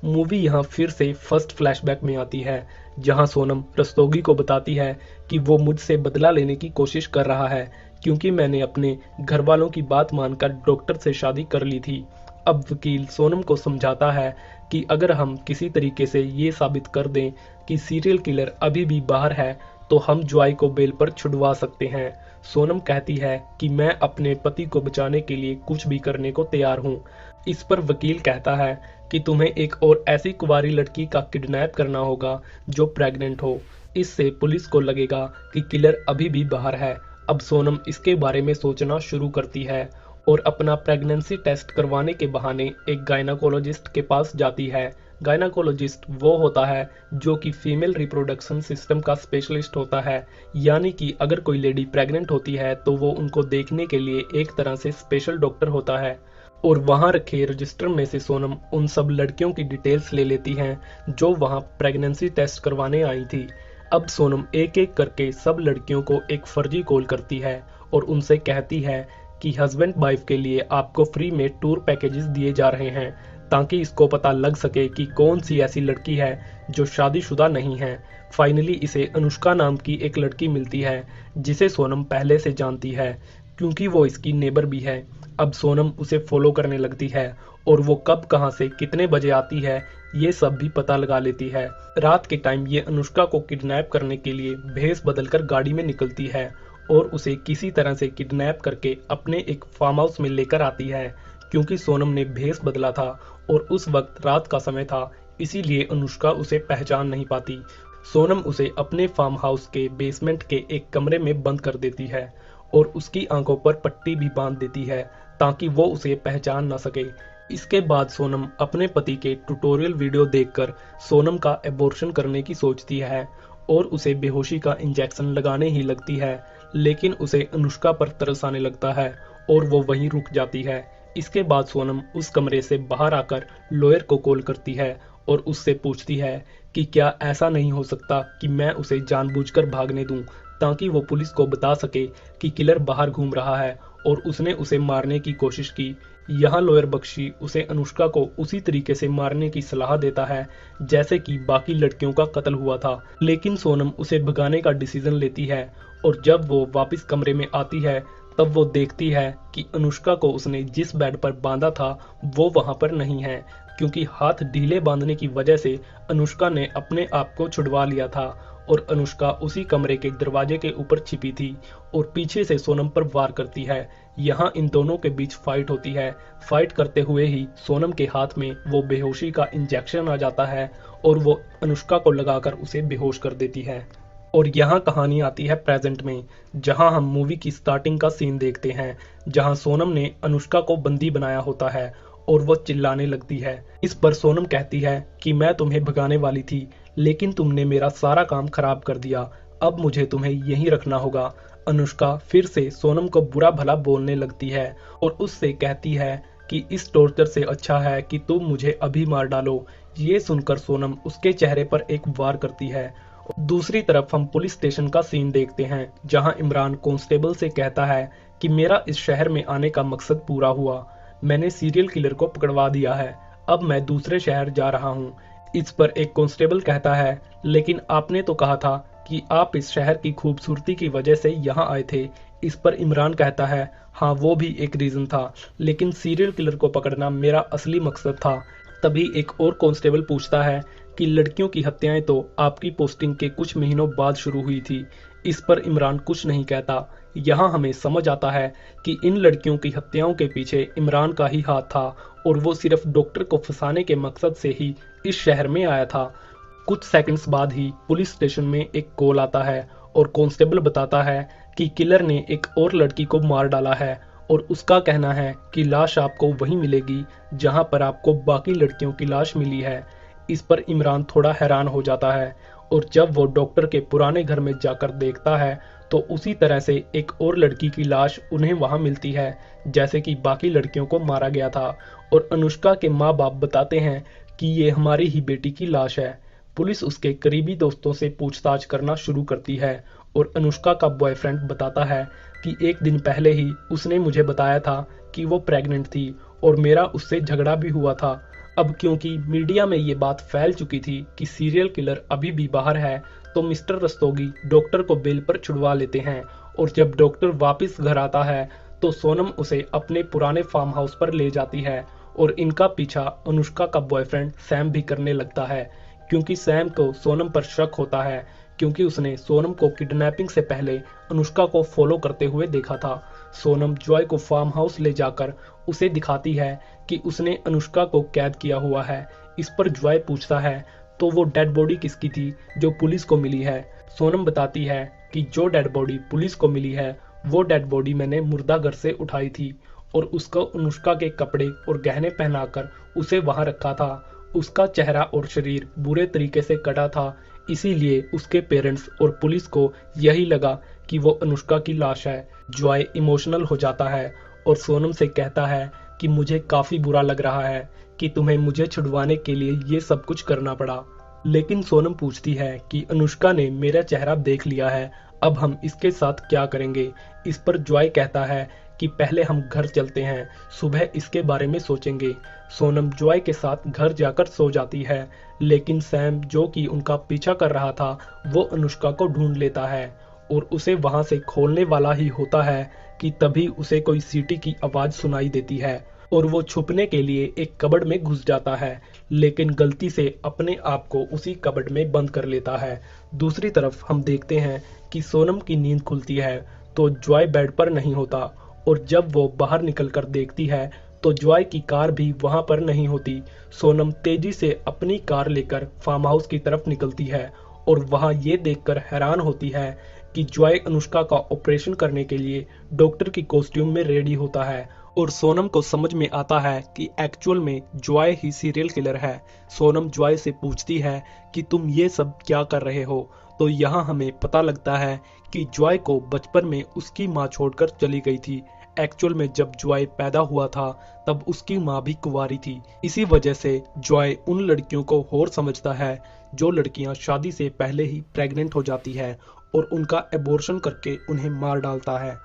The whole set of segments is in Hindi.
मूवी यहाँ फिर से फर्स्ट फ्लैशबैक में आती है, जहाँ सोनम रस्तोगी को बताती है कि वो मुझसे बदला लेने की कोशिश कर रहा है क्योंकि मैंने अपने घर वालों की बात मानकर डॉक्टर से शादी कर ली थी। अब वकील सोनम को समझाता है कि अगर हम किसी तरीके से ये साबित कर दें कि सीरियल किलर अभी भी बाहर है तो हम जॉय को बेल पर छुड़वा सकते हैं। सोनम कहती है कि मैं अपने पति को बचाने के लिए कुछ भी करने को तैयार हूँ। इस पर वकील कहता है कि तुम्हें एक और ऐसी कुंवारी लड़की का किडनैप करना होगा जो प्रेग्नेंट हो। इससे पुलिस को लगेगा कि किलर अभी भी बाहर है। अब सोनम इसके बारे में सोचना शुरू करती है और अपना प्रेगनेंसी टेस्ट करवाने के बहाने एक गायनाकोलॉजिस्ट के पास जाती है। गायनाकोलॉजिस्ट वो होता है जो कि फीमेल रिप्रोडक्शन सिस्टम का स्पेशलिस्ट होता है, यानी कि अगर कोई लेडी प्रेग्नेंट होती है तो वो उनको देखने के लिए एक तरह से स्पेशल डॉक्टर होता है। और वहाँ रखे रजिस्टर में से सोनम उन सब लड़कियों की डिटेल्स ले लेती हैं जो वहाँ प्रेगनेंसी टेस्ट करवाने आई थी। अब सोनम एक एक करके सब लड़कियों को एक फर्जी कॉल करती है और उनसे कहती है कि हस्बैंड वाइफ के लिए आपको फ्री में टूर पैकेजेस दिए जा रहे हैं ताकि इसको पता लग सके कि कौन सी ऐसी लड़की है जो शादीशुदा नहीं है। फाइनली इसे अनुष्का नाम की एक लड़की मिलती है जिसे सोनम पहले से जानती है क्योंकि वो इसकी नेबर भी है। अब सोनम उसे फॉलो करने लगती है और वो कब कहाँ से कितने बजे आती है ये सब भी पता लगा लेती है। रात के टाइम ये अनुष्का को किडनैप करने के लिए भेस बदलकर गाड़ी में निकलती है और उसे किसी तरह से किडनैप करके अपने एक फार्म हाउस में लेकर आती है। क्योंकि सोनम ने भेस बदला था और उस वक्त रात का समय था, इसीलिए अनुष्का उसे पहचान नहीं पाती। सोनम उसे अपने फार्म हाउस के बेसमेंट के एक कमरे में बंद कर देती है और उसकी आंखों पर पट्टी भी बांध देती है ताकि वो उसे पहचान न सके। इसके बाद सोनम अपने पति के ट्यूटोरियल वीडियो देखकर सोनम का एबॉर्शन करने की सोचती है और उसे बेहोशी का इंजेक्शन लगाने ही लगती है, लेकिन उसे अनुष्का पर तरस आने लगता है और वो वहीं रुक जाती है। इसके बाद सोनम उस कमरे से बाहर आकर लॉयर को कॉल करती है और उससे पूछती है कि क्या ऐसा नहीं हो सकता कि मैं उसे जानबूझकर भागने दूं ताकि वो पुलिस को बता सके कि किलर बाहर घूम रहा है और उसने उसे मारने की कोशिश की। यहाँ लॉयर बख्शी उसे अनुष्का को उसी तरीके से मारने की सलाह देता है जैसे कि बाकी लड़कियों का कत्ल हुआ था, लेकिन सोनम उसे भगाने का डिसीजन लेती है और जब वो वापस कमरे में आती है तब वो देखती है कि अनुष्का को उसने जिस बेड पर बांधा था वो वहां पर नहीं है, क्योंकि हाथ ढीले बांधने की वजह से अनुष्का ने अपने आप को छुड़वा लिया था और अनुष्का उसी कमरे के दरवाजे के ऊपर छिपी थी और पीछे से सोनम पर वार करती है। यहाँ इन दोनों के बीच फाइट होती है। फाइट करते हुए ही सोनम के हाथ में वो बेहोशी का इंजेक्शन आ जाता है और वो अनुष्का को लगाकर उसे बेहोश कर देती है। और यहाँ कहानी आती है प्रेजेंट में, जहाँ हम मूवी की स्टार्टिंग का सीन देखते हैं जहाँ सोनम ने अनुष्का को बंदी बनाया होता है और वो चिल्लाने लगती है। इस पर सोनम कहती है कि मैं तुम्हें भगाने वाली थी लेकिन तुमने मेरा सारा काम खराब कर दिया, अब मुझे तुम्हें यहीं रखना होगा। अनुष्का फिर से सोनम को बुरा भला बोलने लगती है और उससे कहती है कि इस टॉर्चर से अच्छा है कि तुम मुझे अभी मार डालो। ये सुनकर सोनम उसके चेहरे पर एक वार करती है। दूसरी तरफ हम पुलिस स्टेशन का सीन देखते हैं जहां इमरान कांस्टेबल से कहता है कि मेरा इस शहर में आने का मकसद पूरा हुआ, मैंने सीरियल किलर को पकड़वा दिया है, अब मैं दूसरे शहर जा रहा हूं। इस पर एक कांस्टेबल कहता है लेकिन आपने तो कहा था कि आप इस शहर की खूबसूरती की वजह से यहाँ आए थे। इस पर इमरान कहता है हाँ वो भी एक रीजन था, लेकिन सीरियल किलर को पकड़ना मेरा असली मकसद था। तभी एक और कांस्टेबल पूछता है कि लड़कियों की हत्याएं तो आपकी पोस्टिंग के कुछ महीनों बाद शुरू हुई थी। इस पर इमरान कुछ नहीं कहता। यहाँ हमें समझ आता है कि इन लड़कियों की हत्याओं के पीछे इमरान का ही हाथ था और वो सिर्फ डॉक्टर को फंसाने के मकसद से ही इस शहर में आया था। कुछ सेकंड्स बाद ही पुलिस स्टेशन में एक कॉल आता है और कांस्टेबल बताता है कि किलर ने एक और लड़की को मार डाला है और उसका कहना है कि लाश आपको वहीं मिलेगी जहां पर आपको बाकी लड़कियों की लाश मिली है। इस पर इमरान थोड़ा हैरान हो जाता है और जब वो डॉक्टर के पुराने घर में जाकर देखता है तो उसी तरह से एक और लड़की की लाश उन्हें वहां मिलती है जैसे कि बाकी लड़कियों को मारा गया था। और अनुष्का के माँ बाप बताते हैं कि ये हमारी ही बेटी की लाश है। पुलिस उसके करीबी दोस्तों से पूछताछ करना शुरू करती है और अनुष्का का बॉयफ्रेंड बताता है कि एक दिन पहले ही उसने मुझे बताया था कि वो प्रेग्नेंट थी और मेरा उससे झगड़ा भी हुआ था। अब क्योंकि मीडिया में ये बात फैल चुकी थी कि सीरियल किलर अभी भी बाहर है, तो मिस्टर रस्तोगी डॉक्टर को बेल पर छुड़वा लेते हैं। और जब डॉक्टर वापस घर आता है तो सोनम उसे अपने पुराने फार्म हाउस पर ले जाती है और इनका पीछा अनुष्का का बॉयफ्रेंड सैम भी करने लगता है, क्योंकि सैम को सोनम पर शक होता है, क्योंकि उसने सोनम को किडनैपिंग से पहले अनुष्का को फॉलो करते हुए देखा था। सोनम जॉय को फार्म हाउस ले जाकर उसे दिखाती है कि उसने अनुष्का को कैद किया हुआ है। इस पर जॉय पूछता है तो वो डेड बॉडी किसकी थी जो पुलिस को मिली है। सोनम बताती है कि जो डेड बॉडी पुलिस को मिली है वो डेड बॉडी मैंने मुर्दा घर से उठाई थी और उसको अनुष्का के कपड़े और गहने पहनाकर उसे वहां रखा था। उसका चेहरा और शरीर बुरे तरीके से कटा था, इसीलिए उसके पेरेंट्स और पुलिस को यही लगा कि वो अनुष्का की लाश है। जॉय इमोशनल हो जाता है और सोनम से कहता है कि मुझे काफी बुरा लग रहा है कि तुम्हें मुझे छुड़वाने के लिए ये सब कुछ करना पड़ा। लेकिन सोनम पूछती है कि अनुष्का ने मेरा चेहरा देख लिया है, अब हम इसके साथ क्या करेंगे। इस पर जॉय कहता है कि पहले हम घर चलते हैं, सुबह इसके बारे में सोचेंगे। सोनम जॉय के साथ घर जाकर सो जाती है, लेकिन सैम जो कि उनका पीछा कर रहा था वो अनुष्का को ढूंढ लेता है और उसे वहां से खोलने वाला ही होता है कि तभी उसे कोई सीटी की आवाज सुनाई देती है और वो छुपने के लिए एक कबर्ड में घुस जाता है, लेकिन गलती से अपने आप को उसी कबर्ड में बंद कर लेता है। दूसरी तरफ हम देखते हैं कि सोनम की नींद खुलती है तो जॉय बेड पर नहीं होता और जब वो बाहर निकलकर देखती है तो जॉय की कार भी वहां पर नहीं होती। सोनम तेजी से अपनी कार लेकर फार्म हाउस की तरफ निकलती है और वहां ये देखकर हैरान होती है कि जॉय अनुष्का का ऑपरेशन करने के लिए डॉक्टर की कॉस्ट्यूम में रेडी होता है और सोनम को समझ में आता है कि एक्चुअल में जॉय ही सीरियल किलर है। सोनम जॉय से पूछती है कि तुम ये सब क्या कर रहे हो, तो यहाँ हमें पता लगता है कि जॉय को बचपन में उसकी माँ छोड़कर चली गई थी। एक्चुअल में जब जॉय पैदा हुआ था तब उसकी माँ भी कुंवारी थी। इसी वजह से जॉय उन लड़कियों को और समझता है जो लड़कियां शादी से पहले ही प्रेग्नेंट हो जाती है और उनका एबॉर्शन करके उन्हें मार डालता है।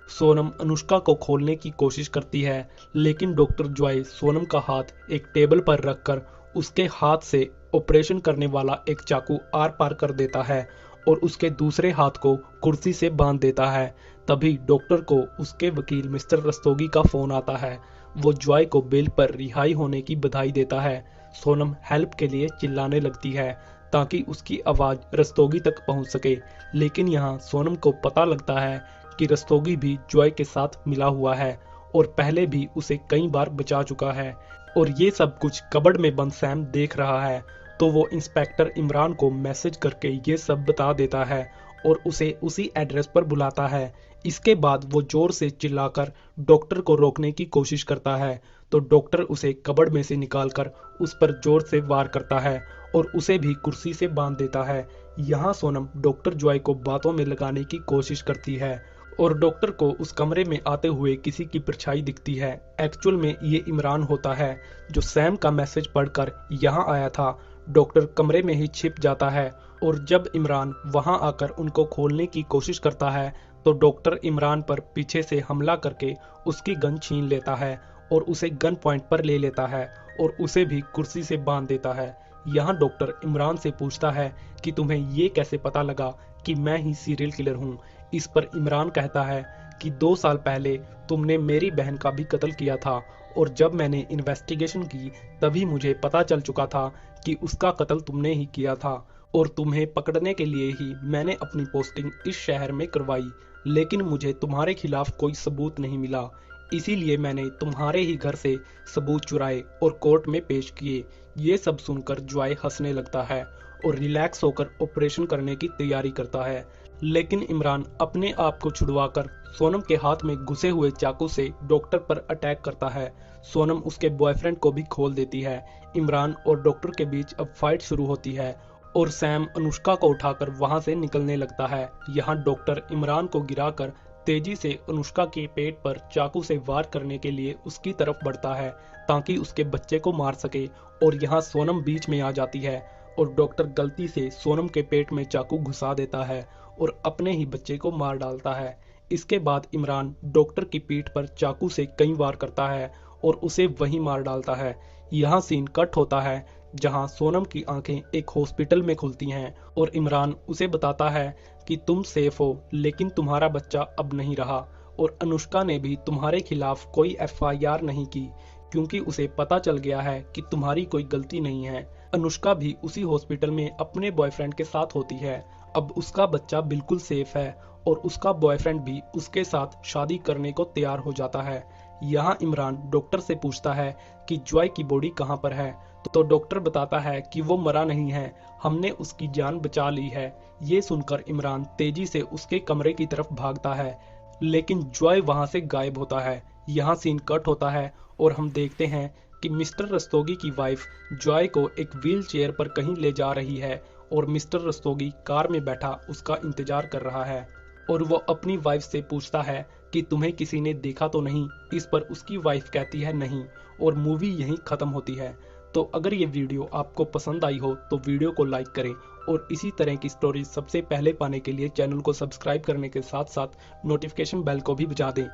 सोनम अनुष्का को खोलने की कोशिश करती है, लेकिन डॉक्टर जॉय सोनम का हाथ एक टेबल पर रखकर उसके हाथ से ऑपरेशन करने वाला एक चाकू आर पार कर देता है और उसके दूसरे हाथ को कुर्सी से बांध देता है। तभी डॉक्टर को उसके वकील मिस्टर रस्तोगी का फोन आता है। वो जॉय को बेल पर रिहाई होने की बधाई देता है। सोनम हेल्प के लिए चिल्लाने लगती है ताकि उसकी आवाज रस्तोगी तक पहुंच सके, लेकिन यहाँ सोनम को पता लगता है कि रस्तोगी भी जॉय के साथ मिला हुआ है और पहले भी उसे कई बार बचा चुका है और ये सब कुछ कबर्ड में बंद सैम देख रहा है। तो वो इंस्पेक्टर इमरान को मैसेज करके ये सब बता देता है और उसे उसी एड्रेस पर बुलाता है। इसके बाद वो जोर से चिल्लाकर डॉक्टर को रोकने की कोशिश करता है, तो डॉक्टर उसे कबर्ड में से निकालकर उस पर जोर से वार करता है और उसे भी कुर्सी से बांध देता है। यहाँ सोनम डॉक्टर जॉय को बातों में लगाने की कोशिश करती है और डॉक्टर को उस कमरे में आते हुए किसी की परछाई दिखती है। एक्चुअल में ये इमरान होता है जो सैम का मैसेज पढ़कर यहाँ आया था। डॉक्टर कमरे में ही छिप जाता है और जब इमरान वहां आकर उनको खोलने की कोशिश करता है तो डॉक्टर इमरान पर पीछे से हमला करके उसकी गन छीन लेता है और उसे गन पॉइंट पर ले लेता है और उसे भी कुर्सी से बांध देता है। यहाँ डॉक्टर इमरान से पूछता है कि तुम्हें ये कैसे पता लगा कि मैं ही सीरियल किलर हूँ। इस पर इमरान कहता है कि 2 साल पहले तुमने मेरी बहन का भी कत्ल किया था और जब मैंने इन्वेस्टिगेशन की तभी मुझे पता चल चुका था कि उसका कत्ल तुमने ही किया था और तुम्हें पकड़ने के लिए ही मैंने अपनी पोस्टिंग इस शहर में करवाई, लेकिन मुझे तुम्हारे खिलाफ कोई सबूत नहीं मिला, इसीलिए मैंने तुम्हारे ही घर से सबूत चुराए और कोर्ट में पेश किए। ये सब सुनकर जॉय हंसने लगता है और रिलैक्स होकर ऑपरेशन करने की तैयारी करता है, लेकिन इमरान अपने आप को छुड़वाकर सोनम के हाथ में घुसे हुए चाकू से डॉक्टर पर अटैक करता है। सोनम उसके बॉयफ्रेंड को भी खोल देती है। इमरान और डॉक्टर के बीच अब फाइट शुरू होती है और सैम अनुष्का को उठाकर वहां से निकलने लगता है। यहाँ डॉक्टर इमरान को गिराकर तेजी से अनुष्का के पेट पर चाकू से वार करने के लिए उसकी तरफ बढ़ता है ताकि उसके बच्चे को मार सके और यहाँ सोनम बीच में आ जाती है और डॉक्टर गलती से सोनम के पेट में चाकू घुसा देता है और अपने ही बच्चे को मार डालता है। इसके बाद इमरान डॉक्टर की पीठ पर चाकू से कई वार करता है और उसे वहीं मार डालता है। यहाँ सीन कट होता है जहाँ सोनम की आंखें एक हॉस्पिटल में खुलती हैं और इमरान उसे बताता है कि तुम सेफ हो, लेकिन तुम्हारा बच्चा अब नहीं रहा और अनुष्का ने भी तुम्हारे खिलाफ कोई FIR नहीं की क्योंकि उसे पता चल गया है कि तुम्हारी कोई गलती नहीं है। अनुष्का भी उसी हॉस्पिटल में अपने बॉयफ्रेंड के साथ होती है। अब उसका बच्चा बिल्कुल सेफ है और उसका बॉयफ्रेंड भी उसके साथ शादी करने को तैयार हो जाता है। यहाँ इमरान डॉक्टर से पूछता है कि जॉय की बॉडी कहाँ पर है, तो डॉक्टर बताता है कि वो मरा नहीं है, हमने उसकी जान बचा ली है। ये सुनकर इमरान तेजी से उसके कमरे की तरफ भागता है, लेकिन जॉय वहां से गायब होता है। यहाँ सीन कट होता है और हम देखते हैं कि मिस्टर रस्तोगी की वाइफ जॉय को एक व्हील चेयर पर कहीं ले जा रही है और मिस्टर रस्तोगी कार में बैठा उसका इंतजार कर रहा है और वो अपनी वाइफ से पूछता है कि तुम्हें किसी ने देखा तो नहीं। इस पर उसकी वाइफ कहती है नहीं और मूवी यहीं खत्म होती है। तो अगर ये वीडियो आपको पसंद आई हो तो वीडियो को लाइक करें और इसी तरह की स्टोरी सबसे पहले पाने के लिए चैनल को सब्सक्राइब करने के साथ साथ नोटिफिकेशन बेल को भी बजा दें।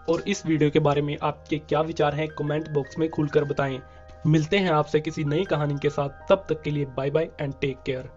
और इस वीडियो के बारे में आपके क्या विचार हैं कमेंट बॉक्स में खुलकर बताएं। मिलते हैं आपसे किसी नई कहानी के साथ, तब तक के लिए bye bye and take care.